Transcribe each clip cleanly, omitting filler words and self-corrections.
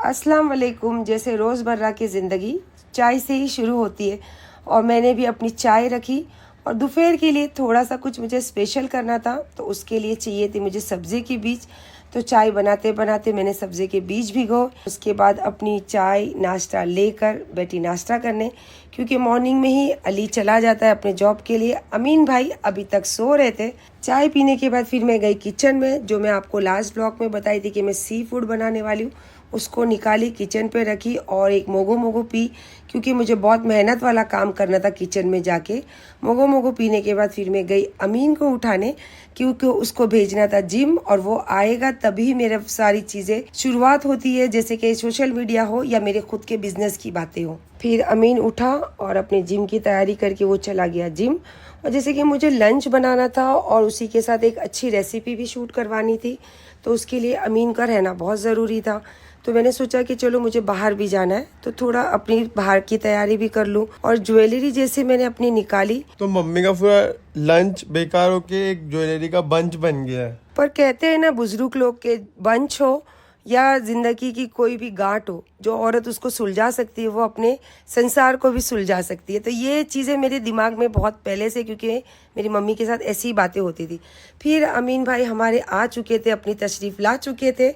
अस्सलाम वालेकुम। जैसे रोज़मर्रा की ज़िंदगी चाय से ही शुरू होती है और मैंने भी अपनी चाय रखी और दोपहर के लिए थोड़ा सा कुछ मुझे स्पेशल करना था, तो उसके लिए चाहिए थे मुझे सब्ज़ी के बीज। तो चाय बनाते बनाते मैंने सब्ज़ी के बीज भिगो, उसके बाद अपनी चाय नाश्ता लेकर बैठी नाश्ता करने, क्योंकि मॉर्निंग में ही अली चला जाता है अपने जॉब के लिए। अमीन भाई अभी तक सो रहे थे। चाय पीने के बाद फिर मैं गई किचन में, जो मैं आपको लास्ट ब्लॉग में बताई थी कि मैं सी फूड बनाने वाली हूँ। उसको निकाली, किचन पे रखी और एक मोगो मोगो पी, क्योंकि मुझे बहुत मेहनत वाला काम करना था किचन में जाके। मोगो मोगो पीने के बाद फिर मैं गई अमीन को उठाने, क्योंकि उसको भेजना था जिम और वो आएगा तभी मेरे सारी चीज़ें शुरुआत होती है, जैसे कि सोशल मीडिया हो या मेरे खुद के बिजनेस की बातें हो। फिर अमीन उठा और अपने जिम की तैयारी करके वो चला गया जिम। और जैसे कि मुझे लंच बनाना था और उसी के साथ एक अच्छी रेसिपी भी शूट करवानी थी, तो उसके लिए अमीन का रहना बहुत ज़रूरी था। तो मैंने सोचा कि चलो मुझे बाहर भी जाना है, तो थोड़ा अपनी बाहर की तैयारी भी कर लूं। और ज्वेलरी जैसे मैंने अपनी निकाली, तो मम्मी का पूरा लंच बेकार होके एक ज्वेलरी का बंच बन गया है। पर कहते हैं ना बुजुर्ग लोग के बंच हो या जिंदगी की कोई भी गांठ हो, जो औरत उसको सुलझा सकती है वो अपने संसार को भी सुलझा सकती है। तो ये चीज़ें मेरे दिमाग में बहुत पहले से, क्योंकि मेरी मम्मी के साथ ऐसी ही बातें होती थी। फिर अमीन भाई हमारे आ चुके थे, अपनी तशरीफ़ ला चुके थे,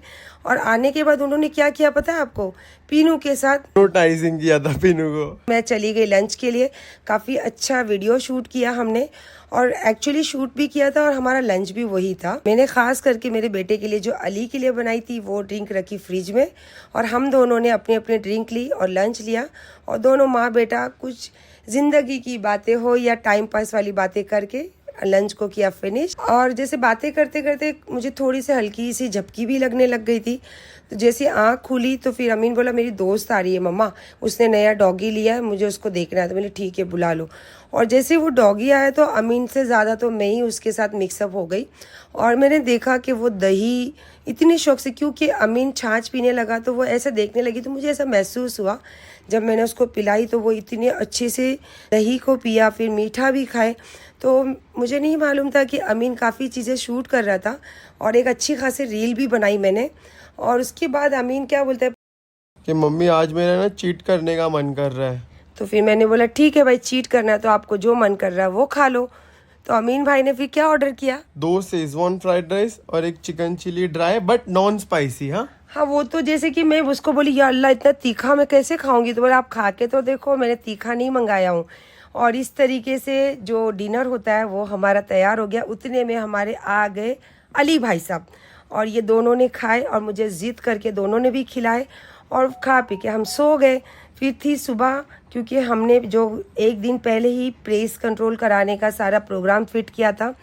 और आने के बाद उन्होंने क्या किया पता है आपको? पीनू के साथ नोटाइजिंग किया था पीनू को। मैं चली गई लंच के लिए। काफ़ी अच्छा वीडियो शूट किया हमने, और एक्चुअली शूट भी किया था और हमारा लंच भी वही था। मैंने खास करके मेरे बेटे के लिए जो अली के लिए बनाई थी वो ड्रिंक रखी फ्रिज में, और हम दोनों ने अपनी अपनी ड्रिंक ली और लंच लिया, और दोनों माँ बेटा कुछ जिंदगी की बातें हो या टाइम पास वाली बातें करके लंच को किया फिनिश। और जैसे बातें करते करते मुझे थोड़ी सी हल्की सी झपकी भी लगने लग गई थी। तो जैसे आँख खुली तो फिर अमीन बोला मेरी दोस्त आ रही है मम्मा, उसने नया डॉगी लिया है, मुझे उसको देखना है। तो मैंने ठीक है बुला लो। और जैसे वो डॉगी आया तो अमीन से ज़्यादा तो मैं ही उसके साथ मिक्सअप हो गई, और मैंने देखा कि वो दही इतने शौक से, क्योंकि अमीन छाछ पीने लगा तो वो ऐसे देखने लगी, तो मुझे ऐसा महसूस हुआ जब मैंने उसको पिलाई तो वो इतने अच्छे से दही को पिया, फिर मीठा भी खाए। तो मुझे नहीं मालूम था कि अमीन काफ़ी चीज़ें शूट कर रहा था, और एक अच्छी खासी रील भी बनाई मैंने। और उसके बाद अमीन क्या बोलता है कि मम्मी आज मेरा ना चीट करने का मन कर रहा है। तो फिर मैंने बोला ठीक है भाई, चीट करना है तो आपको जो मन कर रहा है वो खा लो। तो अमीन भाई ने फिर क्या ऑर्डर किया? 2 शेजवान फ्राइड राइस और एक chicken chilli dry but non spicy. हाँ, वो तो जैसे कि मैं उसको बोली या अल्लाह इतना तीखा मैं कैसे खाऊंगी, तो बोला आप खा के तो देखो, मैंने तीखा नहीं मंगाया हूँ। और इस तरीके से जो डिनर होता है वो हमारा तैयार हो गया। उतने में हमारे आ गए अली भाई साहब, और ये दोनों ने खाए और मुझे जिद करके दोनों ने भी खिलाए, और खा पी के हम सो गए। फिर थी सुबह, क्योंकि हमने जो एक दिन पहले ही प्रेस कंट्रोल कराने का सारा प्रोग्राम फिट किया था,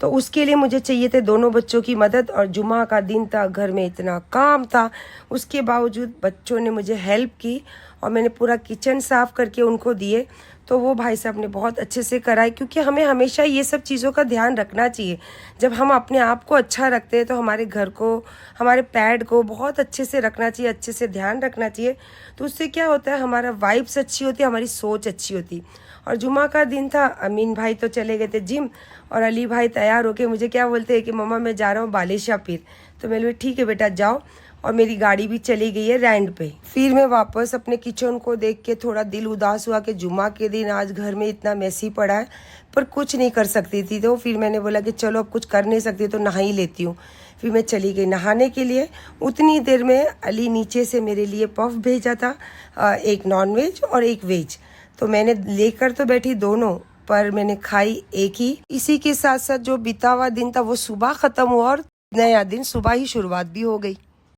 तो उसके लिए मुझे चाहिए थे दोनों बच्चों की मदद। और जुमा का दिन था, घर में इतना काम था, उसके बावजूद बच्चों ने मुझे हेल्प की और मैंने पूरा किचन साफ करके उनको दिए। तो वो भाई साहब ने बहुत अच्छे से कराए, क्योंकि हमें हमेशा ये सब चीज़ों का ध्यान रखना चाहिए। जब हम अपने आप को अच्छा रखते हैं तो हमारे घर को, हमारे पैड को बहुत अच्छे से रखना चाहिए, अच्छे से ध्यान रखना चाहिए। तो उससे क्या होता है, हमारा वाइब्स अच्छी होती है, हमारी सोच अच्छी होती। और जुमा का दिन था, अमीन भाई तो चले गए थे जिम, और अली भाई तैयार होके मुझे क्या बोलते हैं कि मम्मा मैं जा रहा हूँ बालिशा पीर। तो मैंने बोला ठीक है बेटा जाओ, और मेरी गाड़ी भी चली गई है रैंड पे। फिर मैं वापस अपने किचन को देख के थोड़ा दिल उदास हुआ कि जुमा के दिन आज घर में इतना मैसी पड़ा है, पर कुछ नहीं कर सकती थी। तो फिर मैंने बोला कि चलो अब कुछ कर नहीं सकती तो नहा ही लेती हूँ। फिर मैं चली गई नहाने के लिए। उतनी देर में अली नीचे से मेरे लिए पफ भेजा था, एक नॉन वेज और एक वेज। तो मैंने लेकर तो बैठी दोनों, पर मैंने खाई एक ही। इसी के साथ साथ जो बीता हुआ दिन था वो सुबह ख़त्म हुआ और नया दिन सुबह ही शुरुआत भी हो गई।